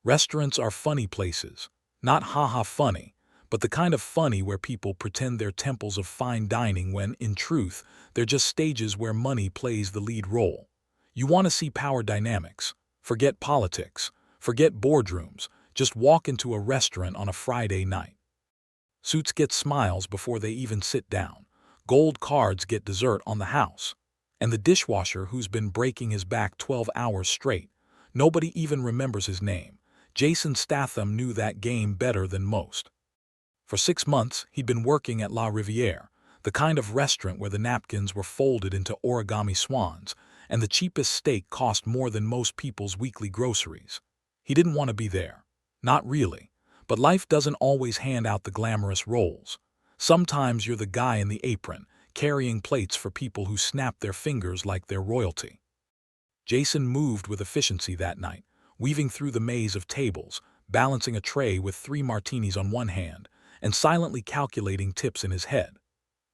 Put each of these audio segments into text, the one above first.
Restaurants are funny places. Not haha funny, but the kind of funny where people pretend they're temples of fine dining when, in truth, they're just stages where money plays the lead role. You want to see power dynamics. Forget politics. Forget boardrooms. Just walk into a restaurant on a Friday night. Suits get smiles before they even sit down. Gold cards get dessert on the house. And the dishwasher who's been breaking his back 12 hours straight, nobody even remembers his name. Jasonstatham knew that game better than most. For 6 months, he'd been working at La Riviere, the kind of restaurant where the napkins were folded into origami swans, and the cheapest steak cost more than most people's weekly groceries. He didn't want to be there. Not really. But life doesn't always hand out the glamorous roles. Sometimes you're the guy in the apron, carrying plates for people who snap their fingers like they're royalty. Jason moved with efficiency that night, weaving through the maze of tables, balancing a tray with 3 martinis on one hand, and silently calculating tips in his head.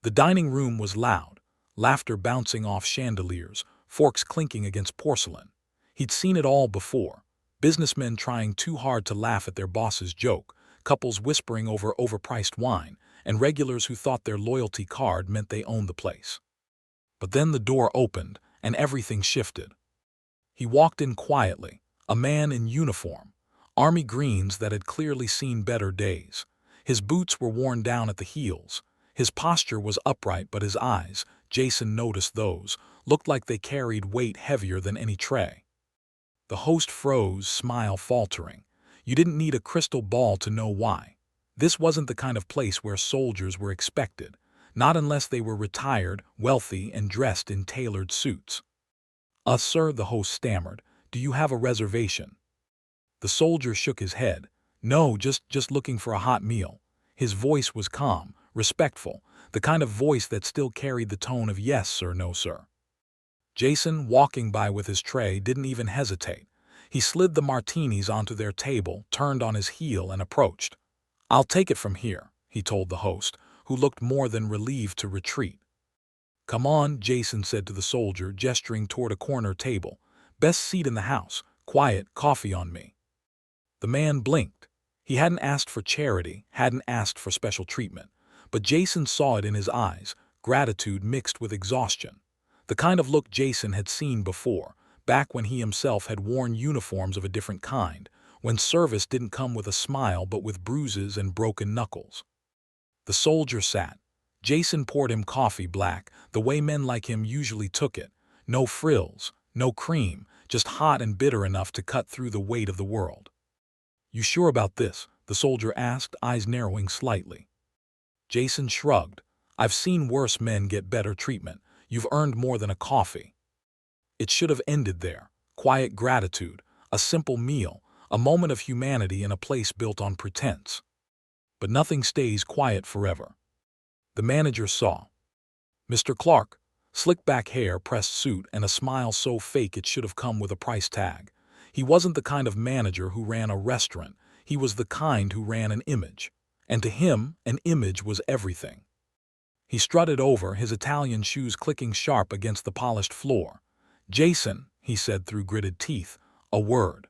The dining room was loud, laughter bouncing off chandeliers, forks clinking against porcelain. He'd seen it all before. Businessmen trying too hard to laugh at their boss's joke, couples whispering over overpriced wine, and regulars who thought their loyalty card meant they owned the place. But then the door opened, and everything shifted. He walked in quietly, a man in uniform, army greens that had clearly seen better days. His boots were worn down at the heels. His posture was upright, but his eyes, Jason noticed those, looked like they carried weight heavier than any tray. The host froze, smile faltering. You didn't need a crystal ball to know why. This wasn't the kind of place where soldiers were expected, not unless they were retired, wealthy, and dressed in tailored suits. Sir," the host stammered, "do you have a reservation?" The soldier shook his head. "No, just looking for a hot meal." His voice was calm, respectful, the kind of voice that still carried the tone of yes sir, no sir. Jason, walking by with his tray, didn't even hesitate. He slid the martinis onto their table, turned on his heel, and approached. "I'll take it from here," he told the host, who looked more than relieved to retreat. "Come on," Jason said to the soldier, gesturing toward a corner table. "Best seat in the house. Quiet, coffee on me." The man blinked. He hadn't asked for charity, hadn't asked for special treatment. But Jason saw it in his eyes, gratitude mixed with exhaustion. The kind of look Jason had seen before, back when he himself had worn uniforms of a different kind, when service didn't come with a smile but with bruises and broken knuckles. The soldier sat. Jason poured him coffee black, the way men like him usually took it. No frills, no cream, just hot and bitter enough to cut through the weight of the world. "You sure about this?" the soldier asked, eyes narrowing slightly. Jason shrugged. "I've seen worse men get better treatment. You've earned more than a coffee." It should have ended there. Quiet gratitude, a simple meal, a moment of humanity in a place built on pretense. But nothing stays quiet forever. The manager saw. Mr. Clark, slick back hair, pressed suit, and a smile so fake it should have come with a price tag. He wasn't the kind of manager who ran a restaurant. He was the kind who ran an image. And to him, an image was everything. He strutted over, his Italian shoes clicking sharp against the polished floor. "Jason," he said through gritted teeth, "a word."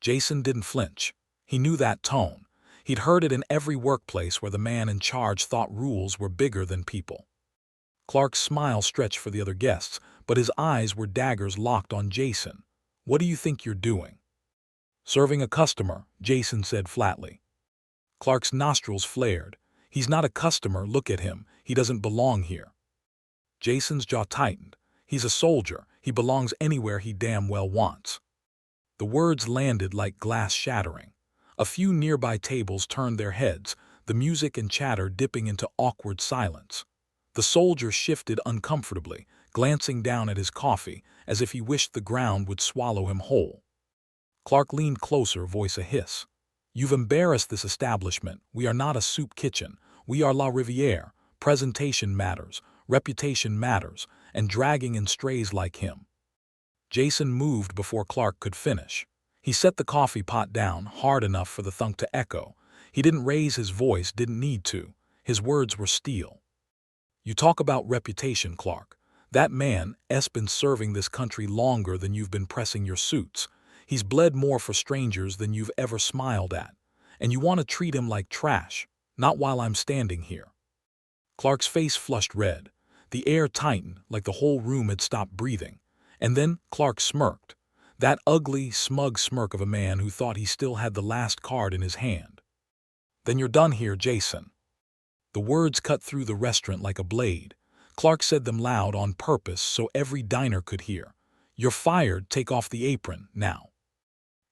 Jason didn't flinch. He knew that tone. He'd heard it in every workplace where the man in charge thought rules were bigger than people. Clark's smile stretched for the other guests, but his eyes were daggers locked on Jason. "What do you think you're doing?" "Serving a customer," Jason said flatly. Clark's nostrils flared. "He's not a customer, look at him. He doesn't belong here." Jason's jaw tightened. "He's a soldier. He belongs anywhere he damn well wants." The words landed like glass shattering. A few nearby tables turned their heads, the music and chatter dipping into awkward silence. The soldier shifted uncomfortably, glancing down at his coffee, as if he wished the ground would swallow him whole. Clark leaned closer, voice a hiss. "You've embarrassed this establishment. We are not a soup kitchen. We are La Riviere. Presentation matters, reputation matters, and dragging in strays like him." Jason moved before Clark could finish. He set the coffee pot down, hard enough for the thunk to echo. He didn't raise his voice, didn't need to. His words were steel. "You talk about reputation, Clark. That man's been serving this country longer than you've been pressing your suits. He's bled more for strangers than you've ever smiled at, and you want to treat him like trash, not while I'm standing here." Clark's face flushed red. The air tightened like the whole room had stopped breathing. And then Clark smirked. That ugly, smug smirk of a man who thought he still had the last card in his hand. "Then you're done here, Jason." The words cut through the restaurant like a blade. Clark said them loud on purpose so every diner could hear. "You're fired, take off the apron, now."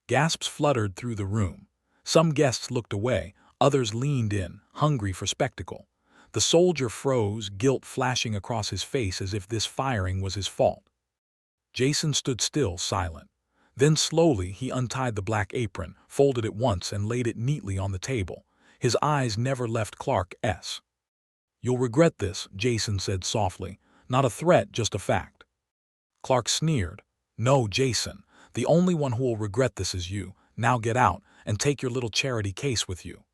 Gasps fluttered through the room. Some guests looked away, others leaned in, hungry for spectacle. The soldier froze, guilt flashing across his face as if this firing was his fault. Jason stood still, silent. Then slowly he untied the black apron, folded it once and laid it neatly on the table. His eyes never left Clark's. "You'll regret this," Jason said softly. "Not a threat, just a fact." Clark sneered. "No, Jason. The only one who will regret this is you. Now get out, and take your little charity case with you."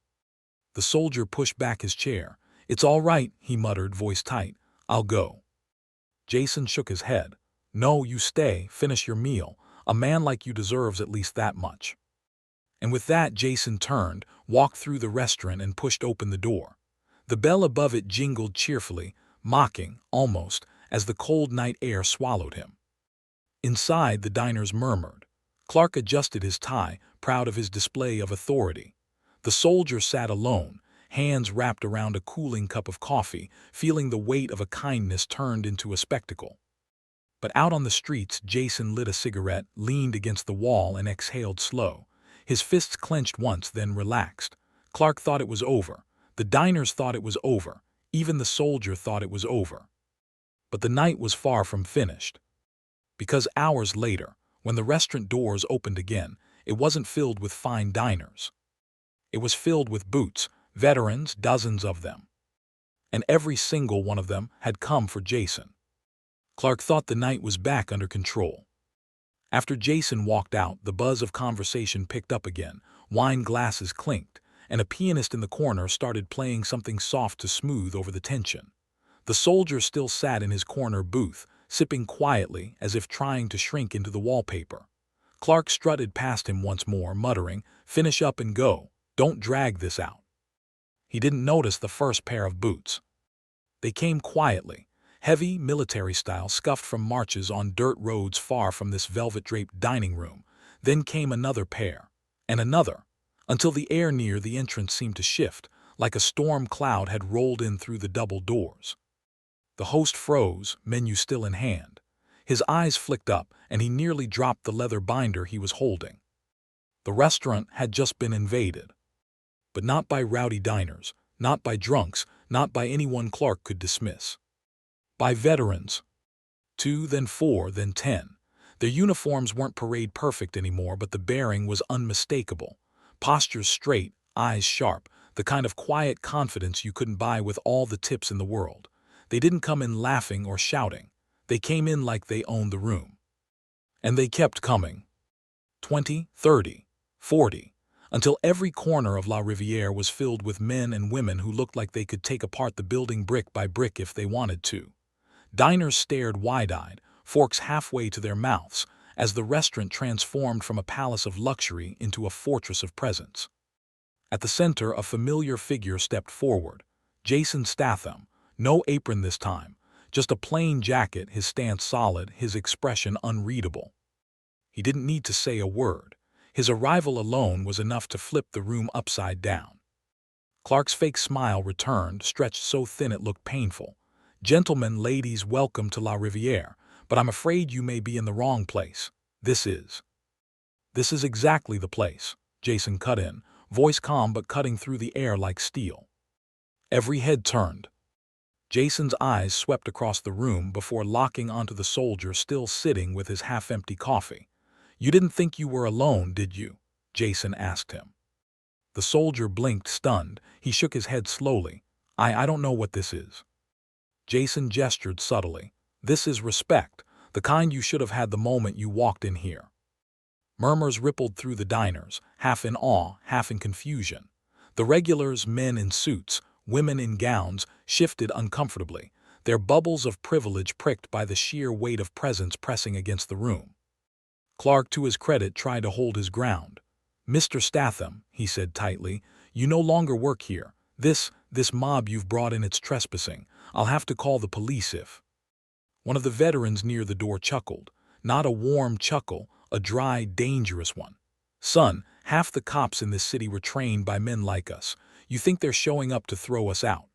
The soldier pushed back his chair. "It's all right," he muttered, voice tight. "I'll go." Jason shook his head. "No, you stay, finish your meal. A man like you deserves at least that much." And with that, Jason turned, walked through the restaurant and pushed open the door. The bell above it jingled cheerfully, mocking, almost, as the cold night air swallowed him. Inside, the diners murmured. Clark adjusted his tie, proud of his display of authority. The soldier sat alone, hands wrapped around a cooling cup of coffee, feeling the weight of a kindness turned into a spectacle. But out on the streets, Jason lit a cigarette, leaned against the wall and exhaled slow. His fists clenched once, then relaxed. Clark thought it was over. The diners thought it was over. Even the soldier thought it was over. But the night was far from finished. Because hours later, when the restaurant doors opened again, it wasn't filled with fine diners. It was filled with boots, veterans, dozens of them. And every single one of them had come for Jason. Clark thought the night was back under control. After Jason walked out, the buzz of conversation picked up again, wine glasses clinked, and a pianist in the corner started playing something soft to smooth over the tension. The soldier still sat in his corner booth, sipping quietly as if trying to shrink into the wallpaper. Clark strutted past him once more, muttering, "Finish up and go. Don't drag this out." He didn't notice the first pair of boots. They came quietly. Heavy, military style, scuffed from marches on dirt roads far from this velvet-draped dining room. Then came another pair, and another, until the air near the entrance seemed to shift, like a storm cloud had rolled in through the double doors. The host froze, menu still in hand. His eyes flicked up, and he nearly dropped the leather binder he was holding. The restaurant had just been invaded. But not by rowdy diners, not by drunks, not by anyone Clark could dismiss. By veterans. 2, then 4, then 10. Their uniforms weren't parade perfect anymore, but the bearing was unmistakable. Postures straight, eyes sharp, the kind of quiet confidence you couldn't buy with all the tips in the world. They didn't come in laughing or shouting. They came in like they owned the room. And they kept coming. 20, 30, 40. Until every corner of La Riviere was filled with men and women who looked like they could take apart the building brick by brick if they wanted to. Diners stared wide-eyed, forks halfway to their mouths, as the restaurant transformed from a palace of luxury into a fortress of presence. At the center, a familiar figure stepped forward. Jasonstatham, no apron this time, just a plain jacket, his stance solid, his expression unreadable. He didn't need to say a word. His arrival alone was enough to flip the room upside down. Clark's fake smile returned, stretched so thin it looked painful. "Gentlemen, ladies, welcome to La Riviere, but I'm afraid you may be in the wrong place. This is exactly the place," Jason cut in, voice calm but cutting through the air like steel. Every head turned. Jason's eyes swept across the room before locking onto the soldier still sitting with his half-empty coffee. "You didn't think you were alone, did you?" Jason asked him. The soldier blinked, stunned. He shook his head slowly. I don't know what this is." Jason gestured subtly. "This is respect, the kind you should have had the moment you walked in here." Murmurs rippled through the diners, half in awe, half in confusion. The regulars, men in suits, women in gowns, shifted uncomfortably, their bubbles of privilege pricked by the sheer weight of presence pressing against the room. Clark, to his credit, tried to hold his ground. "Mr. Statham," he said tightly, "you no longer work here. This mob you've brought in, it's trespassing. I'll have to call the police if—" One of the veterans near the door chuckled. Not a warm chuckle, a dry, dangerous one. "Son, half the cops in this city were trained by men like us. You think they're showing up to throw us out?"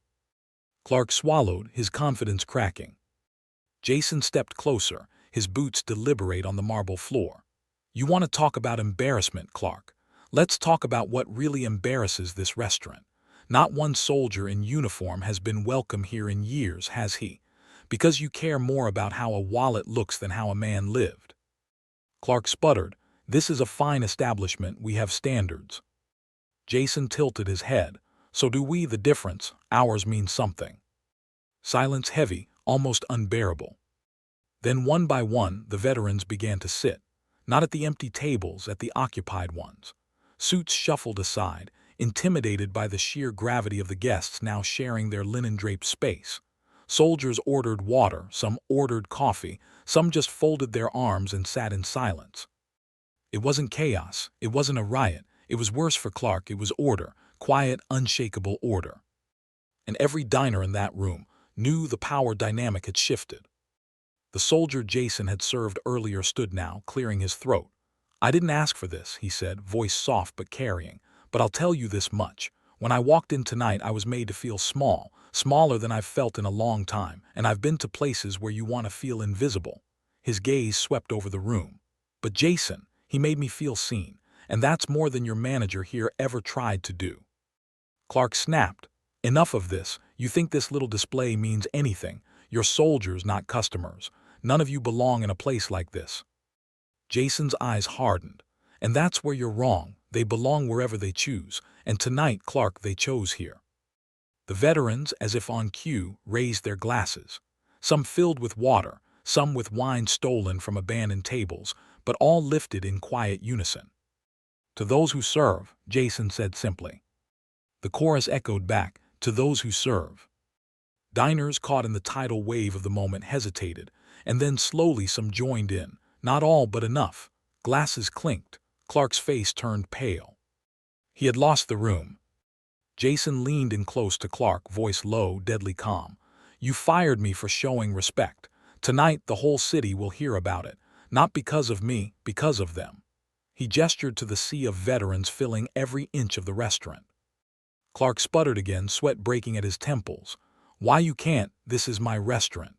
Clark swallowed, his confidence cracking. Jason stepped closer, his boots deliberate on the marble floor. "You want to talk about embarrassment, Clark? Let's talk about what really embarrasses this restaurant. Not one soldier in uniform has been welcome here in years, has he? Because you care more about how a wallet looks than how a man lived." Clark sputtered. "This is a fine establishment. We have standards." Jason tilted his head. "So do we. The difference, ours means something." Silence heavy, almost unbearable. Then one by one, the veterans began to sit. Not at the empty tables, at the occupied ones. Suits shuffled aside, intimidated by the sheer gravity of the guests now sharing their linen-draped space. Soldiers ordered water, some ordered coffee, some just folded their arms and sat in silence. It wasn't chaos, it wasn't a riot, it was worse for Clark, it was order, quiet, unshakable order. And every diner in that room knew the power dynamic had shifted. The soldier Jason had served earlier stood now, clearing his throat. "I didn't ask for this," he said, voice soft but carrying. "But I'll tell you this much. When I walked in tonight, I was made to feel small, smaller than I've felt in a long time, and I've been to places where you want to feel invisible." His gaze swept over the room. "But Jason, he made me feel seen, and that's more than your manager here ever tried to do." Clark snapped. "Enough of this. You think this little display means anything? You're soldiers, not customers. None of you belong in a place like this." Jason's eyes hardened. "And that's where you're wrong. They belong wherever they choose, and tonight, Clark, they chose here." The veterans, as if on cue, raised their glasses. Some filled with water, some with wine stolen from abandoned tables, but all lifted in quiet unison. "To those who serve," Jason said simply. The chorus echoed back, "To those who serve." Diners caught in the tidal wave of the moment hesitated, and then slowly some joined in. Not all, but enough. Glasses clinked. Clark's face turned pale. He had lost the room. Jason leaned in close to Clark, voice low, deadly calm. "You fired me for showing respect. Tonight the whole city will hear about it. Not because of me, because of them." He gestured to the sea of veterans filling every inch of the restaurant. Clark sputtered again, sweat breaking at his temples. "Why you can't? This is my restaurant."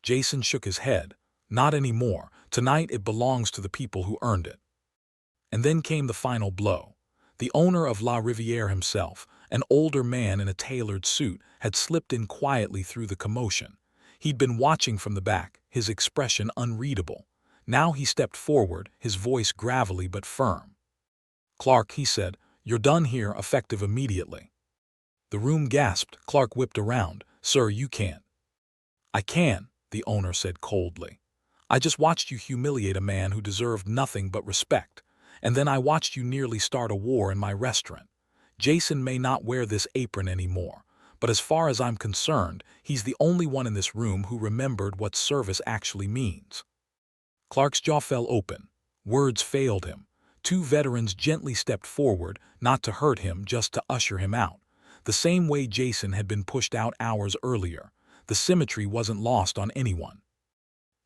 Jason shook his head. "Not anymore. Tonight it belongs to the people who earned it." And then came the final blow. The owner of La Riviere himself, an older man in a tailored suit, had slipped in quietly through the commotion. He'd been watching from the back, his expression unreadable. Now he stepped forward, his voice gravelly but firm. "Clark," he said, "you're done here, effective immediately." The room gasped. Clark whipped around. "Sir, you can't." "I can," the owner said coldly. "I just watched you humiliate a man who deserved nothing but respect. And then I watched you nearly start a war in my restaurant. Jason may not wear this apron anymore, but as far as I'm concerned, he's the only one in this room who remembered what service actually means." Clark's jaw fell open. Words failed him. Two veterans gently stepped forward, not to hurt him, just to usher him out. The same way Jason had been pushed out hours earlier. The symmetry wasn't lost on anyone.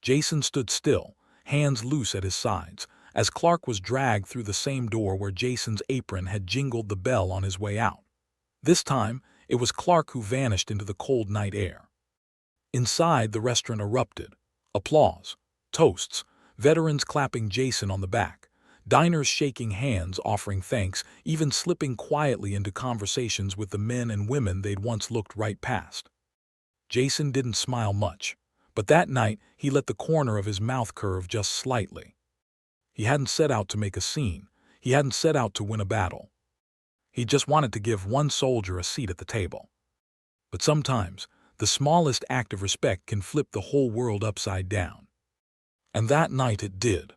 Jason stood still, hands loose at his sides, as Clark was dragged through the same door where Jason's apron had jingled the bell on his way out. This time, it was Clark who vanished into the cold night air. Inside, the restaurant erupted. Applause, toasts, veterans clapping Jason on the back, diners shaking hands, offering thanks, even slipping quietly into conversations with the men and women they'd once looked right past. Jason didn't smile much, but that night he let the corner of his mouth curve just slightly. He hadn't set out to make a scene. He hadn't set out to win a battle. He just wanted to give one soldier a seat at the table. But sometimes, the smallest act of respect can flip the whole world upside down. And that night it did.